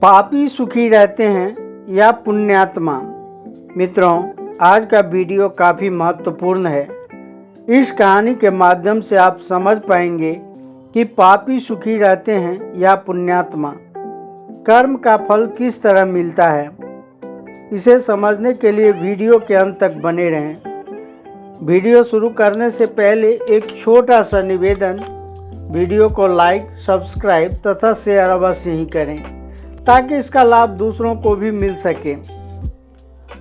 पापी सुखी रहते हैं या पुण्यात्मा। मित्रों, आज का वीडियो काफ़ी महत्वपूर्ण है। इस कहानी के माध्यम से आप समझ पाएंगे कि पापी सुखी रहते हैं या पुण्यात्मा, कर्म का फल किस तरह मिलता है। इसे समझने के लिए वीडियो के अंत तक बने रहें। वीडियो शुरू करने से पहले एक छोटा सा निवेदन, वीडियो को लाइक, सब्सक्राइब तथा शेयर अवश्य ही करें ताकि इसका लाभ दूसरों को भी मिल सके।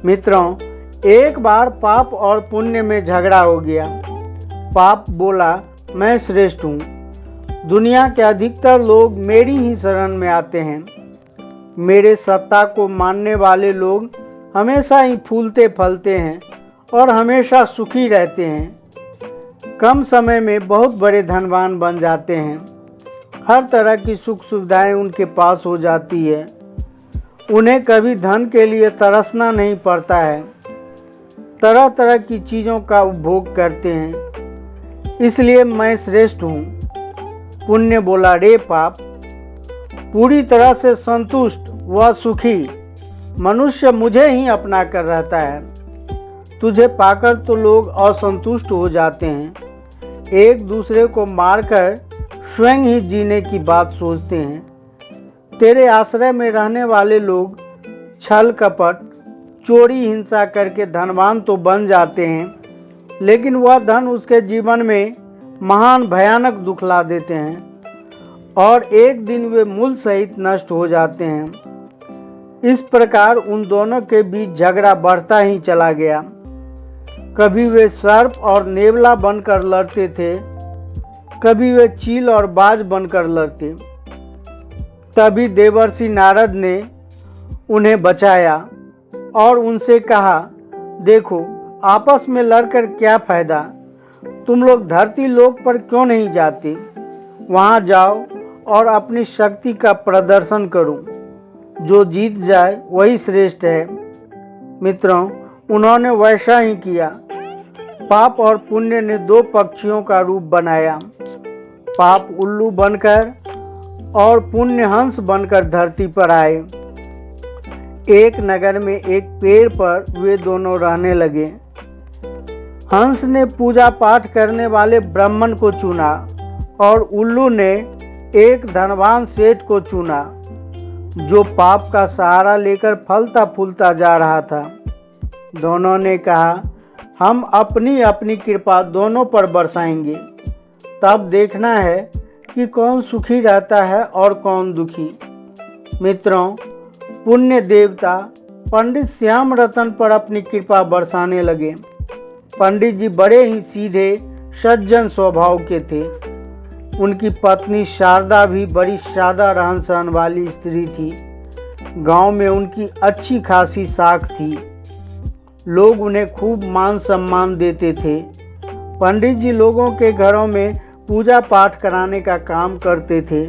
मित्रों, एक बार पाप और पुण्य में झगड़ा हो गया। पाप बोला, मैं श्रेष्ठ हूँ, दुनिया के अधिकतर लोग मेरी ही शरण में आते हैं। मेरे सत्ता को मानने वाले लोग हमेशा ही फूलते फलते हैं और हमेशा सुखी रहते हैं। कम समय में बहुत बड़े धनवान बन जाते हैं। हर तरह की सुख सुविधाएं उनके पास हो जाती है। उन्हें कभी धन के लिए तरसना नहीं पड़ता है। तरह तरह की चीज़ों का उपभोग करते हैं। इसलिए मैं श्रेष्ठ हूँ। पुण्य बोला, रे पाप, पूरी तरह से संतुष्ट व सुखी मनुष्य मुझे ही अपना कर रहता है। तुझे पाकर तो लोग असंतुष्ट हो जाते हैं। एक दूसरे को मारकर स्वयं ही जीने की बात सोचते हैं। तेरे आश्रय में रहने वाले लोग छल कपट, चोरी हिंसा करके धनवान तो बन जाते हैं, लेकिन वह धन उसके जीवन में महान भयानक दुख ला देते हैं और एक दिन वे मूल सहित नष्ट हो जाते हैं। इस प्रकार उन दोनों के बीच झगड़ा बढ़ता ही चला गया। कभी वे सर्प और नेवला बनकर लड़ते थे, कभी वे चील और बाज बनकर लड़ते। तभी देवर्षि नारद ने उन्हें बचाया और उनसे कहा, देखो, आपस में लड़कर क्या फायदा। तुम लोग धरती लोक पर क्यों नहीं जाते? वहां जाओ और अपनी शक्ति का प्रदर्शन करो। जो जीत जाए वही श्रेष्ठ है। मित्रों, उन्होंने वैसा ही किया। पाप और पुण्य ने दो पक्षियों का रूप बनाया। पाप उल्लू बनकर और पुण्य हंस बनकर धरती पर आए। एक नगर में एक पेड़ पर वे दोनों रहने लगे। हंस ने पूजा पाठ करने वाले ब्राह्मण को चुना और उल्लू ने एक धनवान सेठ को चुना जो पाप का सहारा लेकर फलता फूलता जा रहा था। दोनों ने कहा, हम अपनी अपनी कृपा दोनों पर बरसाएंगे, तब देखना है कि कौन सुखी रहता है और कौन दुखी। मित्रों, पुण्य देवता पंडित श्याम रतन पर अपनी कृपा बरसाने लगे। पंडित जी बड़े ही सीधे सज्जन स्वभाव के थे। उनकी पत्नी शारदा भी बड़ी सादा रहन सहन वाली स्त्री थी। गांव में उनकी अच्छी खासी साख थी। लोग उन्हें खूब मान सम्मान देते थे। पंडित जी लोगों के घरों में पूजा पाठ कराने का काम करते थे।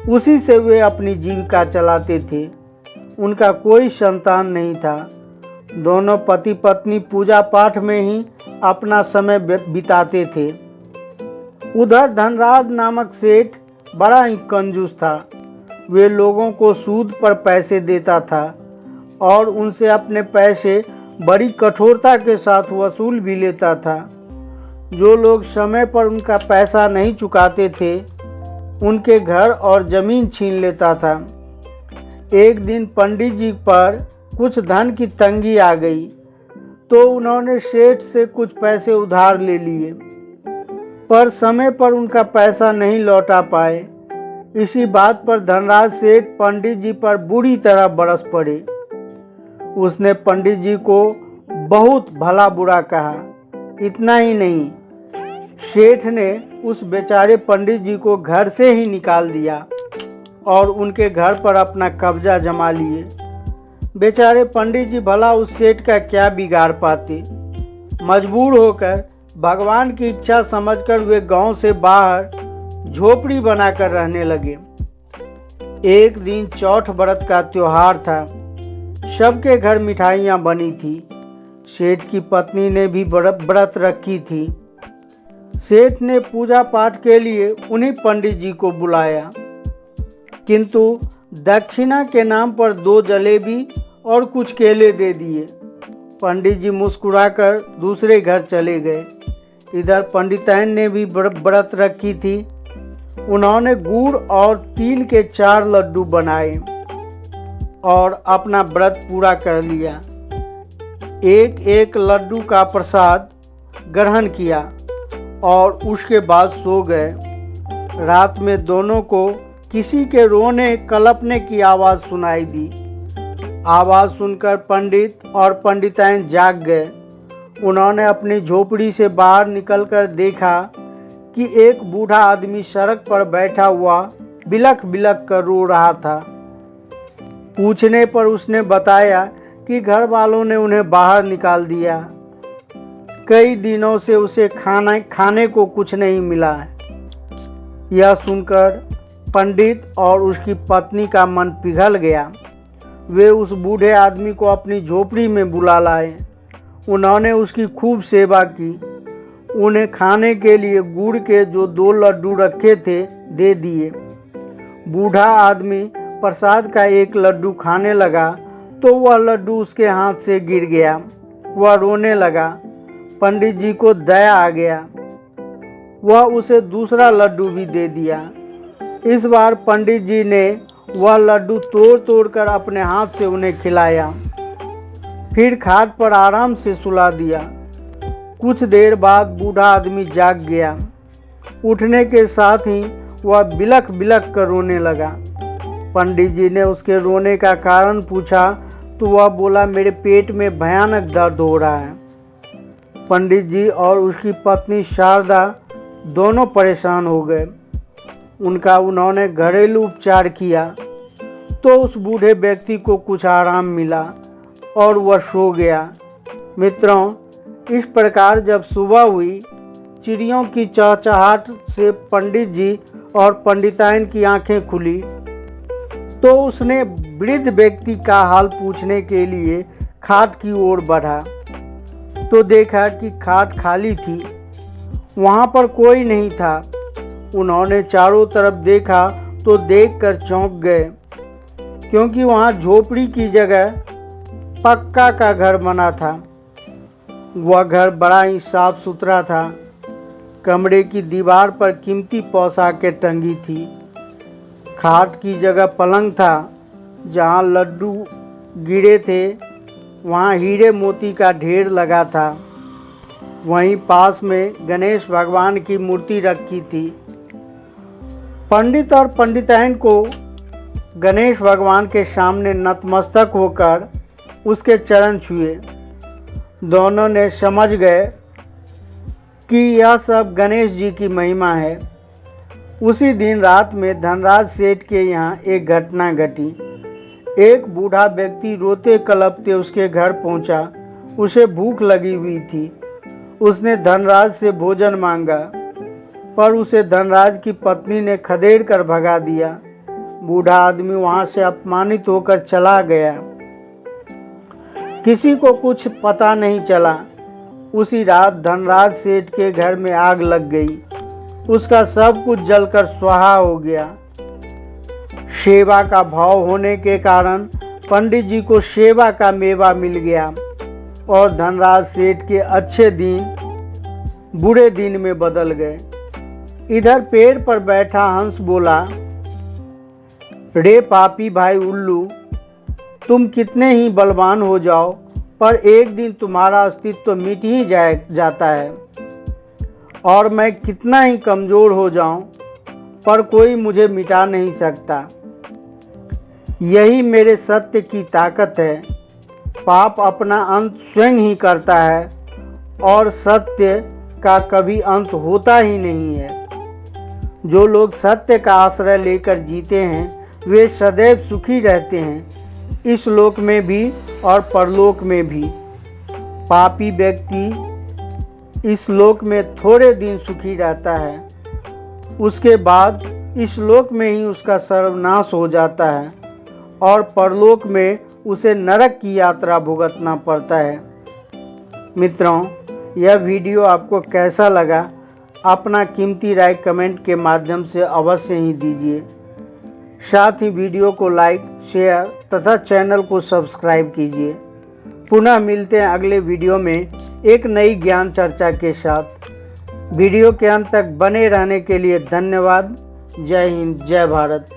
उसी से वे अपनी जीविका चलाते थे। उनका कोई संतान नहीं था। दोनों पति पत्नी पूजा पाठ में ही अपना समय बिताते थे। उधर धनराज नामक सेठ बड़ा ही कंजूस था। वे लोगों को सूद पर पैसे देता था और उनसे अपने पैसे बड़ी कठोरता के साथ वसूल भी लेता था। जो लोग समय पर उनका पैसा नहीं चुकाते थे, उनके घर और ज़मीन छीन लेता था। एक दिन पंडित जी पर कुछ धन की तंगी आ गई तो उन्होंने सेठ से कुछ पैसे उधार ले लिए, पर समय पर उनका पैसा नहीं लौटा पाए। इसी बात पर धनराज सेठ पंडित जी पर बुरी तरह बरस पड़े। उसने पंडित जी को बहुत भला बुरा कहा। इतना ही नहीं, सेठ ने उस बेचारे पंडित जी को घर से ही निकाल दिया और उनके घर पर अपना कब्जा जमा लिए। बेचारे पंडित जी भला उस सेठ का क्या बिगाड़ पाते। मजबूर होकर भगवान की इच्छा समझकर वे गांव से बाहर झोपड़ी बनाकर रहने लगे। एक दिन चौथ व्रत का त्योहार था। सबके घर मिठाइयाँ बनी थी। सेठ की पत्नी ने भी व्रत रखी थी। सेठ ने पूजा पाठ के लिए उन्हीं पंडित जी को बुलाया, किंतु दक्षिणा के नाम पर 2 जलेबी और कुछ केले दे दिए। पंडित जी मुस्कुराकर दूसरे घर चले गए। इधर पंडिताइन ने भी व्रत रखी थी। उन्होंने गुड़ और तिल के 4 लड्डू बनाए और अपना व्रत पूरा कर लिया। एक एक लड्डू का प्रसाद ग्रहण किया और उसके बाद सो गए। रात में दोनों को किसी के रोने कलपने की आवाज़ सुनाई दी। आवाज़ सुनकर पंडित और पंडिताइन जाग गए। उन्होंने अपनी झोपड़ी से बाहर निकलकर देखा कि एक बूढ़ा आदमी सड़क पर बैठा हुआ बिलख बिलख कर रो रहा था। पूछने पर उसने बताया कि घर वालों ने उन्हें बाहर निकाल दिया। कई दिनों से उसे खाने को कुछ नहीं मिला। यह सुनकर पंडित और उसकी पत्नी का मन पिघल गया। वे उस बूढ़े आदमी को अपनी झोपड़ी में बुला लाए। उन्होंने उसकी खूब सेवा की। उन्हें खाने के लिए गुड़ के जो 2 लड्डू रखे थे दे दिए। बूढ़ा आदमी प्रसाद का एक लड्डू खाने लगा तो वह लड्डू उसके हाथ से गिर गया। वह रोने लगा। पंडित जी को दया आ गया। वह उसे दूसरा लड्डू भी दे दिया। इस बार पंडित जी ने वह लड्डू तोड़ तोड़ कर अपने हाथ से उन्हें खिलाया। फिर खाट पर आराम से सुला दिया। कुछ देर बाद बूढ़ा आदमी जाग गया। उठने के साथ ही वह बिलख बिलख कर रोने लगा। पंडित जी ने उसके रोने का कारण पूछा तो वह बोला, मेरे पेट में भयानक दर्द हो रहा है। पंडित जी और उसकी पत्नी शारदा दोनों परेशान हो गए। उन्होंने घरेलू उपचार किया तो उस बूढ़े व्यक्ति को कुछ आराम मिला और वह सो गया। मित्रों, इस प्रकार जब सुबह हुई, चिड़ियों की चहचहाट से पंडित जी और पंडिताइन की आंखें खुली तो उसने वृद्ध व्यक्ति का हाल पूछने के लिए खाट की ओर बढ़ा तो देखा कि खाट खाली थी। वहाँ पर कोई नहीं था। उन्होंने चारों तरफ देखा तो देखकर चौंक गए, क्योंकि वहाँ झोपड़ी की जगह पक्का का घर बना था। वह घर बड़ा ही साफ सुथरा था। कमरे की दीवार पर कीमती पोशाकें टंगी थी। खाट की जगह पलंग था। जहाँ लड्डू गिरे थे वहाँ हीरे मोती का ढेर लगा था। वहीं पास में गणेश भगवान की मूर्ति रखी थी। पंडित और पंडिताइन को गणेश भगवान के सामने नतमस्तक होकर उसके चरण छुए। दोनों ने समझ गए कि यह सब गणेश जी की महिमा है। उसी दिन रात में धनराज सेठ के यहाँ एक घटना घटी। एक बूढ़ा व्यक्ति रोते कलपते उसके घर पहुँचा। उसे भूख लगी हुई थी। उसने धनराज से भोजन मांगा, पर उसे धनराज की पत्नी ने खदेड़ कर भगा दिया। बूढ़ा आदमी वहाँ से अपमानित होकर चला गया। किसी को कुछ पता नहीं चला। उसी रात धनराज सेठ के घर में आग लग गई। उसका सब कुछ जलकर स्वाहा हो गया। सेवा का भाव होने के कारण पंडित जी को सेवा का मेवा मिल गया और धनराज सेठ के अच्छे दिन बुरे दिन में बदल गए। इधर पेड़ पर बैठा हंस बोला, रे पापी भाई उल्लू, तुम कितने ही बलवान हो जाओ, पर एक दिन तुम्हारा अस्तित्व मिट ही जाता है। और मैं कितना ही कमज़ोर हो जाऊं, पर कोई मुझे मिटा नहीं सकता। यही मेरे सत्य की ताकत है। पाप अपना अंत स्वयं ही करता है और सत्य का कभी अंत होता ही नहीं है। जो लोग सत्य का आश्रय लेकर जीते हैं वे सदैव सुखी रहते हैं, इस लोक में भी और परलोक में भी। पापी व्यक्ति इस लोक में थोड़े दिन सुखी रहता है, उसके बाद इस लोक में ही उसका सर्वनाश हो जाता है और परलोक में उसे नरक की यात्रा भुगतना पड़ता है। मित्रों, यह वीडियो आपको कैसा लगा अपना कीमती राय कमेंट के माध्यम से अवश्य ही दीजिए। साथ ही वीडियो को लाइक, शेयर तथा चैनल को सब्सक्राइब कीजिए। पुनः मिलते हैं अगले वीडियो में एक नई ज्ञान चर्चा के साथ। वीडियो के अंत तक बने रहने के लिए धन्यवाद। जय हिंद, जय भारत।